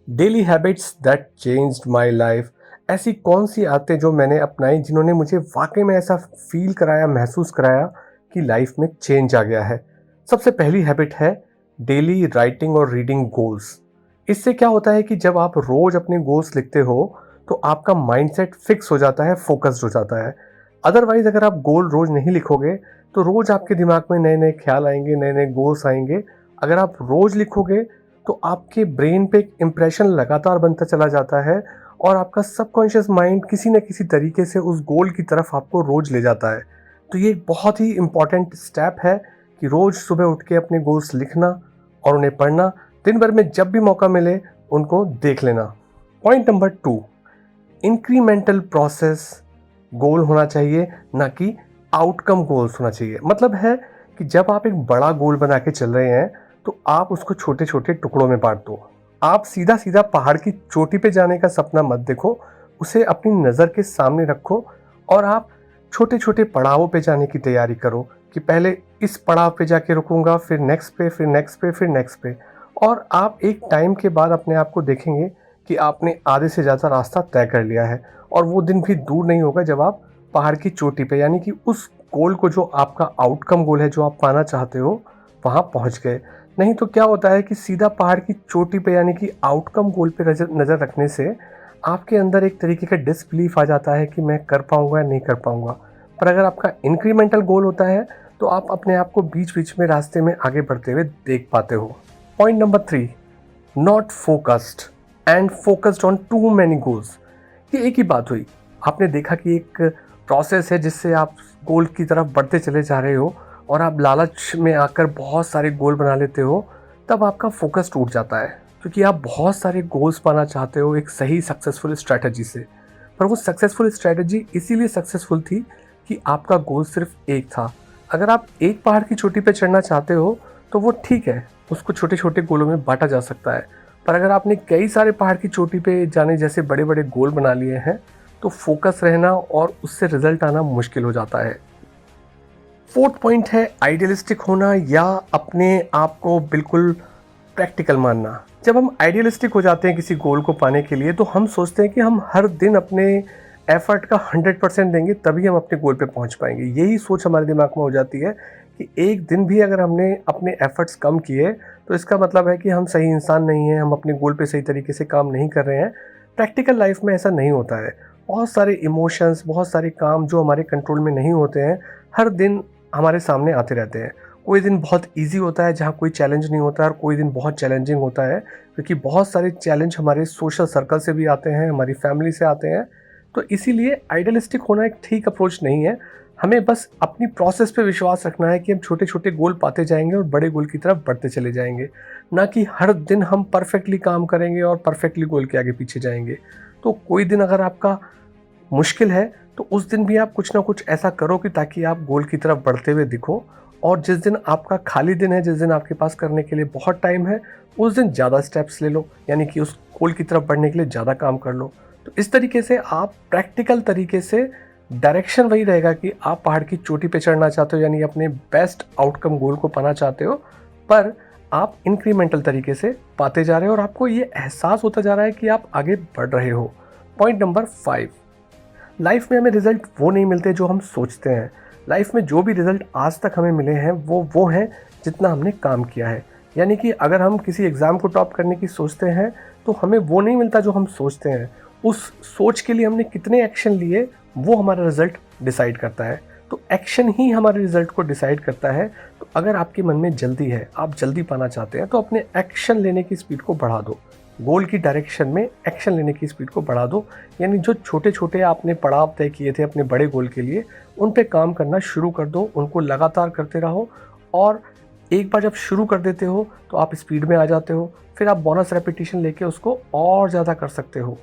Daily habits that changed my life. ऐसी कौन सी आदतें जो मैंने अपनाई जिन्होंने मुझे वाकई में ऐसा फील कराया, महसूस कराया कि लाइफ में चेंज आ गया है। सबसे पहली हैबिट है डेली राइटिंग और रीडिंग गोल्स। इससे क्या होता है कि जब आप रोज़ अपने गोल्स लिखते हो तो आपका माइंडसेट फिक्स हो जाता है, फोकस्ड हो जाता है। अदरवाइज अगर आप गोल रोज़ नहीं लिखोगे तो रोज़ आपके दिमाग में नए नए ख्याल आएंगे, नए नए गोल्स आएंगे। अगर आप रोज़ लिखोगे तो आपके ब्रेन पे एक इम्प्रेशन लगातार बनता चला जाता है और आपका सबकॉन्शियस माइंड किसी न किसी तरीके से उस गोल की तरफ आपको रोज़ ले जाता है। तो ये एक बहुत ही इम्पॉर्टेंट स्टेप है कि रोज़ सुबह उठ के अपने गोल्स लिखना और उन्हें पढ़ना, दिन भर में जब भी मौका मिले उनको देख लेना। पॉइंट नंबर 2, इंक्रीमेंटल प्रोसेस गोल होना चाहिए, ना कि आउटकम गोल्स होना चाहिए। मतलब है कि जब आप एक बड़ा गोल बना के चल रहे हैं तो आप उसको छोटे छोटे टुकड़ों में बांट दो। आप सीधा सीधा पहाड़ की चोटी पे जाने का सपना मत देखो, उसे अपनी नज़र के सामने रखो और आप छोटे छोटे पड़ावों पे जाने की तैयारी करो कि पहले इस पड़ाव पे जाके रुकूंगा, फिर नेक्स्ट पे, फिर नेक्स्ट पे, फिर नेक्स्ट पे। और आप एक टाइम के बाद अपने आप को देखेंगे कि आपने आधे से ज़्यादा रास्ता तय कर लिया है और वो दिन भी दूर नहीं होगा जब आप पहाड़ की चोटी पे, यानी कि उस गोल को जो आपका आउटकम गोल है, जो आप पाना चाहते हो, वहाँ पहुँच गए। नहीं तो क्या होता है कि सीधा पहाड़ की चोटी पे यानी कि आउटकम गोल पे नज़र रखने से आपके अंदर एक तरीके का डिसबिलीफ आ जाता है कि मैं कर पाऊँगा या नहीं कर पाऊँगा। पर अगर आपका इंक्रीमेंटल गोल होता है तो आप अपने आप को बीच बीच में रास्ते में आगे बढ़ते हुए देख पाते हो। Point number 3, not focused and focused on too many goals. ये एक ही बात हुई। आपने देखा कि एक प्रोसेस है जिससे आप गोल की तरफ बढ़ते चले जा रहे हो और आप लालच में आकर बहुत सारे गोल बना लेते हो, तब आपका फोकस टूट जाता है क्योंकि आप बहुत सारे गोल्स पाना चाहते हो एक सही सक्सेसफुल स्ट्रैटेजी से। पर वो सक्सेसफुल स्ट्रैटेजी इसीलिए सक्सेसफुल थी कि आपका गोल सिर्फ एक था। अगर आप एक पहाड़ की चोटी पर चढ़ना चाहते हो तो वो ठीक है, उसको छोटे छोटे गोलों में बांटा जा सकता है। पर अगर आपने कई सारे पहाड़ की चोटी पे जाने जैसे बड़े बड़े गोल बना लिए हैं तो फोकस रहना और उससे रिजल्ट आना मुश्किल हो जाता है। 4th पॉइंट है आइडियलिस्टिक होना या अपने आप को बिल्कुल प्रैक्टिकल मानना। जब हम आइडियलिस्टिक हो जाते हैं किसी गोल को पाने के लिए तो हम सोचते हैं कि हम हर दिन अपने एफर्ट का 100% देंगे तभी हम अपने गोल पे पहुंच पाएंगे। यही सोच हमारे दिमाग में हो जाती है कि एक दिन भी अगर हमने अपने एफर्ट्स कम किए तो इसका मतलब है कि हम सही इंसान नहीं हैं, हम अपने गोल पे सही तरीके से काम नहीं कर रहे हैं। प्रैक्टिकल लाइफ में ऐसा नहीं होता है। बहुत सारे इमोशंस, बहुत सारे काम जो हमारे कंट्रोल में नहीं होते हैं, हर दिन हमारे सामने आते रहते हैं। कोई दिन बहुत इजी होता है जहाँ कोई चैलेंज नहीं होता है और कोई दिन बहुत चैलेंजिंग होता है क्योंकि बहुत सारे चैलेंज हमारे सोशल सर्कल से भी आते हैं, हमारी फैमिली से आते हैं। तो इसीलिए आइडियलिस्टिक होना एक ठीक अप्रोच नहीं है। हमें बस अपनी प्रोसेस पे विश्वास रखना है कि हम छोटे छोटे गोल पाते जाएंगे और बड़े गोल की तरफ बढ़ते चले जाएंगे, ना कि हर दिन हम परफेक्टली काम करेंगे और परफेक्टली गोल के आगे पीछे जाएंगे। तो कोई दिन अगर आपका मुश्किल है तो उस दिन भी आप कुछ ना कुछ ऐसा करो कि ताकि आप गोल की तरफ बढ़ते हुए दिखो। और जिस दिन आपका खाली दिन है, जिस दिन आपके पास करने के लिए बहुत टाइम है, उस दिन ज़्यादा स्टेप्स ले लो, यानी कि उस गोल की तरफ बढ़ने के लिए ज़्यादा काम कर लो। तो इस तरीके से आप प्रैक्टिकल तरीके से, डायरेक्शन वही रहेगा कि आप पहाड़ की चोटी पे चढ़ना चाहते हो, यानी अपने बेस्ट आउटकम गोल को पाना चाहते हो, पर आप इंक्रीमेंटल तरीके से पाते जा रहे हो और आपको ये एहसास होता जा रहा है कि आप आगे बढ़ रहे हो। पॉइंट नंबर 5, लाइफ में हमें रिज़ल्ट वो नहीं मिलते जो हम सोचते हैं। लाइफ में जो भी रिज़ल्ट आज तक हमें मिले हैं वो हैं जितना हमने काम किया है। यानी कि अगर हम किसी एग्ज़ाम को टॉप करने की सोचते हैं तो हमें वो नहीं मिलता जो हम सोचते हैं। उस सोच के लिए हमने कितने एक्शन लिए वो हमारा रिज़ल्ट डिसाइड करता है। तो एक्शन ही हमारे रिज़ल्ट को डिसाइड करता है। तो अगर आपके मन में जल्दी है, आप जल्दी पाना चाहते हैं, तो अपने एक्शन लेने की स्पीड को बढ़ा दो। गोल की डायरेक्शन में एक्शन लेने की स्पीड को बढ़ा दो। यानी जो छोटे छोटे आपने पड़ाव तय किए थे अपने बड़े गोल के लिए, उन पे काम करना शुरू कर दो, उनको लगातार करते रहो। और एक बार जब शुरू कर देते हो तो आप स्पीड में आ जाते हो, फिर आप बोनस रेपिटेशन लेके उसको और ज़्यादा कर सकते हो।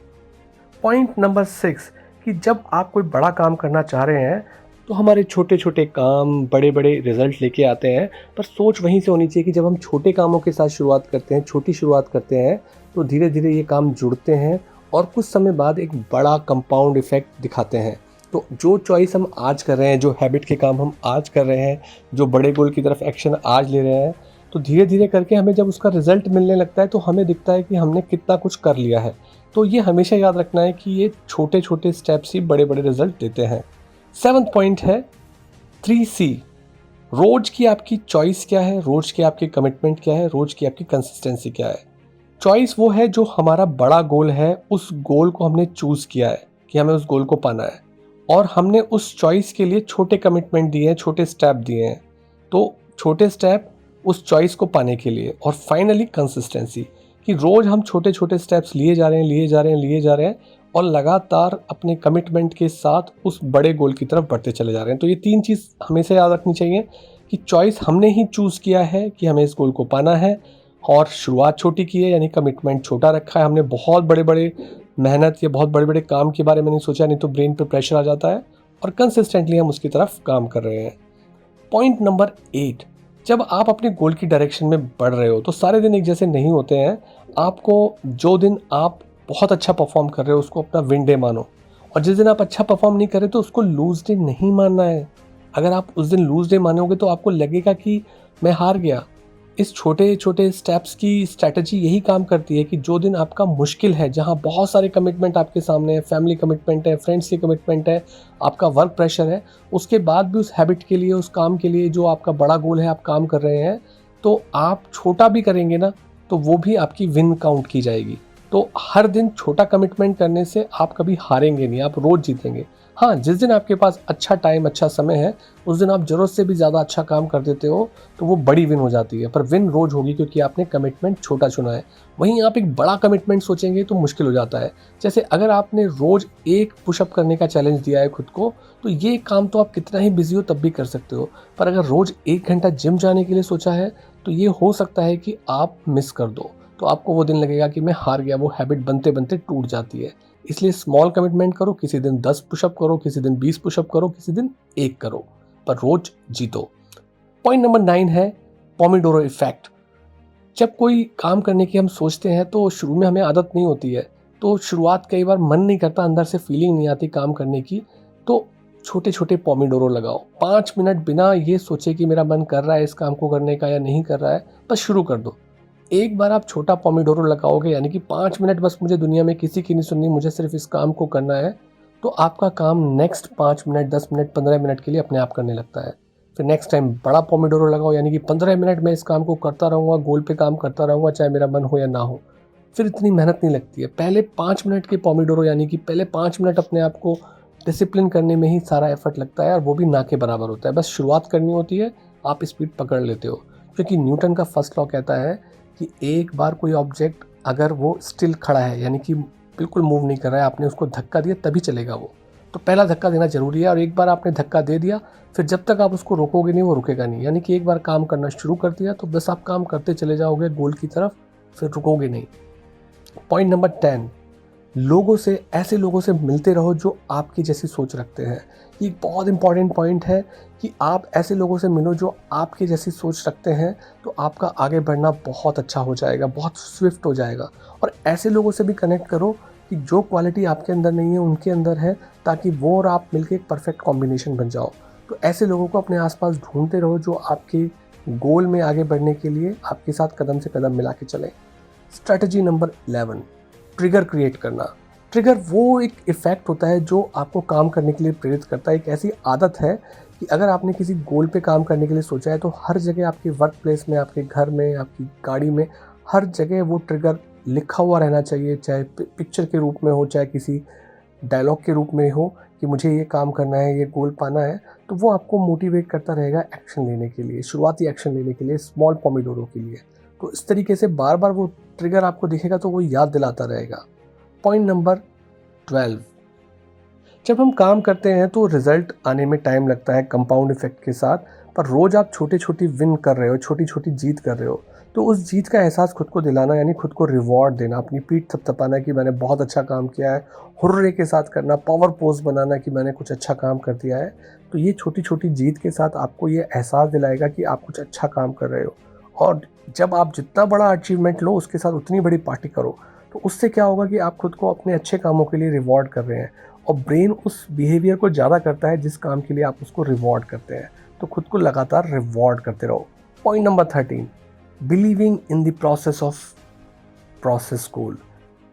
पॉइंट नंबर 6, कि जब आप कोई बड़ा काम करना चाह रहे हैं तो हमारे छोटे छोटे काम बड़े बड़े रिजल्ट लेके आते हैं। पर सोच वहीं से होनी चाहिए कि जब हम छोटे कामों के साथ शुरुआत करते हैं, छोटी शुरुआत करते हैं, तो धीरे धीरे ये काम जुड़ते हैं और कुछ समय बाद एक बड़ा कंपाउंड इफेक्ट दिखाते हैं। तो जो चॉइस हम आज कर रहे हैं, जो हैबिट के काम हम आज कर रहे हैं, जो बड़े गोल की तरफ एक्शन आज ले रहे हैं, तो धीरे धीरे करके हमें जब उसका रिजल्ट मिलने लगता है तो हमें दिखता है कि हमने कितना कुछ कर लिया है। तो ये हमेशा याद रखना है कि ये छोटे छोटे स्टेप्स ही बड़े बड़े रिजल्ट देते हैं। 7th पॉइंट है 3C। रोज की आपकी चॉइस क्या है, रोज की आपकी कमिटमेंट क्या है, रोज की आपकी कंसिस्टेंसी क्या है। चॉइस वो है जो हमारा बड़ा गोल है, उस गोल को हमने चूज किया है कि हमें उस गोल को पाना है, और हमने उस चॉइस के लिए छोटे कमिटमेंट दिए हैं, छोटे स्टेप दिए हैं। तो छोटे स्टेप उस चॉइस को पाने के लिए, और फाइनली कंसिस्टेंसी, कि रोज हम छोटे छोटे स्टेप्स लिए जा रहे हैं, लिए जा रहे हैं, लिए जा रहे हैं, और लगातार अपने कमिटमेंट के साथ उस बड़े गोल की तरफ बढ़ते चले जा रहे हैं। तो ये 3 चीज़ हमेशा याद रखनी चाहिए कि चॉइस हमने ही चूज़ किया है कि हमें इस गोल को पाना है, और शुरुआत छोटी की है, यानी कमिटमेंट छोटा रखा है हमने। बहुत बड़े बड़े मेहनत या बहुत बड़े बड़े काम के बारे में नहीं सोचा, नहीं तो ब्रेन पे प्रेशर आ जाता है, और कंसिस्टेंटली हम उसकी तरफ काम कर रहे हैं। पॉइंट नंबर 8, जब आप अपने गोल की डायरेक्शन में बढ़ रहे हो तो सारे दिन एक जैसे नहीं होते हैं। आपको जो दिन आप बहुत अच्छा परफॉर्म कर रहे हो उसको अपना विन डे मानो, और जिस दिन आप अच्छा परफॉर्म नहीं कर रहे तो उसको लूज डे नहीं मानना है। अगर आप उस दिन लूज डे मानोगे तो आपको लगेगा कि मैं हार गया। इस छोटे छोटे स्टेप्स की स्ट्रैटेजी यही काम करती है कि जो दिन आपका मुश्किल है, जहाँ बहुत सारे कमिटमेंट आपके सामने है, फैमिली कमिटमेंट है, फ्रेंड्स की कमिटमेंट है, आपका वर्क प्रेशर है, उसके बाद भी उस हैबिट के लिए, उस काम के लिए जो आपका बड़ा गोल है आप काम कर रहे हैं, तो आप छोटा भी करेंगे ना तो वो भी आपकी विन काउंट की जाएगी। तो हर दिन छोटा कमिटमेंट करने से आप कभी हारेंगे नहीं, आप रोज़ जीतेंगे। हाँ, जिस दिन आपके पास अच्छा टाइम, अच्छा समय है, उस दिन आप ज़रूरत से भी ज़्यादा अच्छा काम कर देते हो तो वो बड़ी विन हो जाती है, पर विन रोज़ होगी क्योंकि आपने कमिटमेंट छोटा चुना है। वहीं आप एक बड़ा कमिटमेंट सोचेंगे तो मुश्किल हो जाता है। जैसे अगर आपने रोज़ 1 पुशअप करने का चैलेंज दिया है खुद को, तो ये काम तो आप कितना ही बिजी हो तब भी कर सकते हो, पर अगर रोज़ 1 घंटा जिम जाने के लिए सोचा है तो ये हो सकता है कि आप मिस कर दो, तो आपको वो दिन लगेगा कि मैं हार गया, वो हैबिट बनते बनते टूट जाती है। इसलिए स्मॉल कमिटमेंट करो, किसी दिन 10 पुशअप करो, किसी दिन 20 पुशअप करो, किसी दिन 1 करो, पर रोज जीतो। पॉइंट नंबर 9 है पोमिडोरो इफेक्ट। जब कोई काम करने की हम सोचते हैं तो शुरू में हमें आदत नहीं होती है, तो शुरुआत कई बार मन नहीं करता, अंदर से फीलिंग नहीं आती काम करने की, तो छोटे छोटे पोमिडोरो लगाओ। 5 मिनट बिना ये सोचे कि मेरा मन कर रहा है इस काम को करने का या नहीं कर रहा है, बस शुरू कर दो। एक बार आप छोटा पोमिडोरो लगाओगे, यानी कि 5 मिनट बस मुझे दुनिया में किसी की नहीं सुननी, मुझे सिर्फ इस काम को करना है, तो आपका काम नेक्स्ट 5 मिनट, 10 मिनट, 15 मिनट के लिए अपने आप करने लगता है। फिर नेक्स्ट टाइम बड़ा पोमिडोरो लगाओ, यानी कि 15 मिनट मैं इस काम को करता रहूँगा, गोल पे काम करता रहूँगा, चाहे मेरा मन हो या ना हो। फिर इतनी मेहनत नहीं लगती है। पहले 5 मिनट के पोमिडोरो, यानी कि पहले 5 मिनट अपने आप को डिसिप्लिन करने में ही सारा एफर्ट लगता है, और वो भी ना के बराबर होता है। बस शुरुआत करनी होती है, आप स्पीड पकड़ लेते हो, क्योंकि न्यूटन का फर्स्ट लॉ कहता है कि एक बार कोई ऑब्जेक्ट अगर वो स्टिल खड़ा है, यानी कि बिल्कुल मूव नहीं कर रहा है, आपने उसको धक्का दिया तभी चलेगा वो। तो पहला धक्का देना ज़रूरी है, और एक बार आपने धक्का दे दिया फिर जब तक आप उसको रोकोगे नहीं वो रुकेगा नहीं। यानी कि एक बार काम करना शुरू कर दिया तो बस आप काम करते चले जाओगे गोल की तरफ, फिर रुकोगे नहीं। पॉइंट नंबर 10, लोगों से, ऐसे लोगों से मिलते रहो जो आपकी जैसी सोच रखते हैं। ये एक बहुत इंपॉर्टेंट पॉइंट है कि आप ऐसे लोगों से मिलो जो आपकी जैसी सोच रखते हैं, तो आपका आगे बढ़ना बहुत अच्छा हो जाएगा, बहुत स्विफ्ट हो जाएगा। और ऐसे लोगों से भी कनेक्ट करो कि जो क्वालिटी आपके अंदर नहीं है उनके अंदर है, ताकि वो और आप मिलकर एक परफेक्ट कॉम्बिनेशन बन जाओ। तो ऐसे लोगों को अपने आसपास ढूंढते रहो जो आपके गोल में आगे बढ़ने के लिए आपके साथ कदम से कदम मिला के चलें। स्ट्रैटेजी नंबर 11, ट्रिगर क्रिएट करना। ट्रिगर वो एक इफ़ेक्ट होता है जो आपको काम करने के लिए प्रेरित करता है। एक ऐसी आदत है कि अगर आपने किसी गोल पे काम करने के लिए सोचा है तो हर जगह, आपके वर्क प्लेस में, आपके घर में, आपकी गाड़ी में, हर जगह वो ट्रिगर लिखा हुआ रहना चाहिए, चाहे पिक्चर के रूप में हो, चाहे किसी डायलॉग के रूप में हो कि मुझे ये काम करना है, ये गोल पाना है। तो वो आपको मोटिवेट करता रहेगा एक्शन लेने के लिए, शुरुआती एक्शन लेने के लिए, स्मॉल पोमिडोरो के लिए। तो इस तरीके से बार बार वो ट्रिगर आपको दिखेगा तो वो याद दिलाता रहेगा। पॉइंट नंबर 12, जब हम काम करते हैं तो रिजल्ट आने में टाइम लगता है कंपाउंड इफेक्ट के साथ, पर रोज़ आप छोटी छोटी विन कर रहे हो, छोटी छोटी जीत कर रहे हो, तो उस जीत का एहसास खुद को दिलाना, यानी खुद को रिवॉर्ड देना, अपनी पीठ थपथपाना कि मैंने बहुत अच्छा काम किया है, हुर्रे के साथ करना, पावर पोज बनाना कि मैंने कुछ अच्छा काम कर दिया है। तो ये छोटी छोटी जीत के साथ आपको ये एहसास दिलाएगा कि आप कुछ अच्छा काम कर रहे हो। और जब आप जितना बड़ा अचीवमेंट लो उसके साथ उतनी बड़ी पार्टी करो, तो उससे क्या होगा कि आप खुद को अपने अच्छे कामों के लिए रिवॉर्ड कर रहे हैं, और ब्रेन उस बिहेवियर को ज़्यादा करता है जिस काम के लिए आप उसको रिवॉर्ड करते हैं। तो खुद को लगातार रिवॉर्ड करते रहो। Point number 13, believing in the process goal.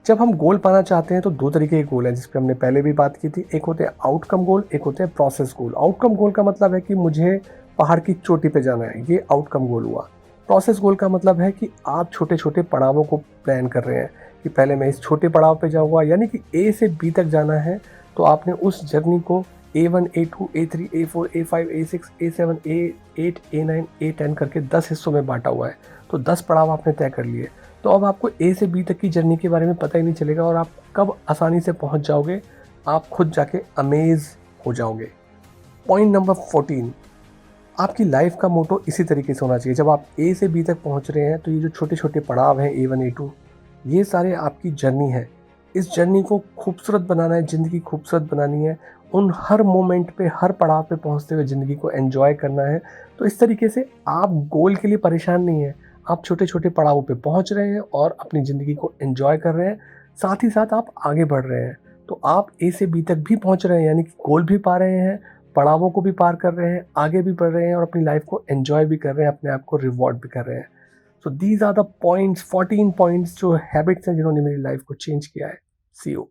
जब हम गोल पाना चाहते हैं तो दो तरीके के गोल हैं जिस पे हमने पहले भी बात की थी। एक होते हैं आउटकम गोल, एक होते हैं प्रोसेस गोल। आउटकम गोल का मतलब है कि मुझे पहाड़ की चोटी पे जाना है, ये आउटकम गोल हुआ। प्रोसेस गोल का मतलब है कि आप छोटे छोटे पड़ावों को प्लान कर रहे हैं कि पहले मैं इस छोटे पड़ाव पे जाऊंगा, यानी कि ए से बी तक जाना है। तो आपने उस जर्नी को A1, A2, A3, A4, A5, A6, A7, A8, A9, A10 करके 10 हिस्सों में बांटा हुआ है। तो 10 पड़ाव आपने तय कर लिए। तो अब आपको ए से बी तक की जर्नी के बारे में पता ही नहीं चलेगा और आप कब आसानी से पहुंच जाओगे, आप खुद जाके अमेज हो जाओगे। पॉइंट नंबर 14, आपकी लाइफ का मोटो इसी तरीके से होना चाहिए। जब आप ए से बी तक पहुंच रहे हैं तो ये जो छोटे छोटे पड़ाव हैं A1, A2, ये सारे आपकी जर्नी है। इस जर्नी को खूबसूरत बनाना है, ज़िंदगी खूबसूरत बनानी है। उन हर मोमेंट पे, हर पड़ाव पे पहुंचते हुए ज़िंदगी को एंजॉय करना है। तो इस तरीके से आप गोल के लिए परेशान नहीं हैं, आप छोटे छोटे पड़ावों पे पहुंच रहे हैं और अपनी ज़िंदगी को एंजॉय कर रहे हैं। साथ ही साथ आप आगे बढ़ रहे हैं। तो आप ए से बी तक भी पहुंच रहे हैं, यानी कि गोल भी पा रहे हैं, पड़ावों को भी पार कर रहे हैं, आगे भी बढ़ रहे हैं और अपनी लाइफ को एंजॉय भी कर रहे हैं, अपने आप को रिवॉर्ड भी कर रहे हैं। So these are the points, 14 points जो हैबिट्स हैं जिन्होंने मेरी लाइफ को चेंज किया है। See you.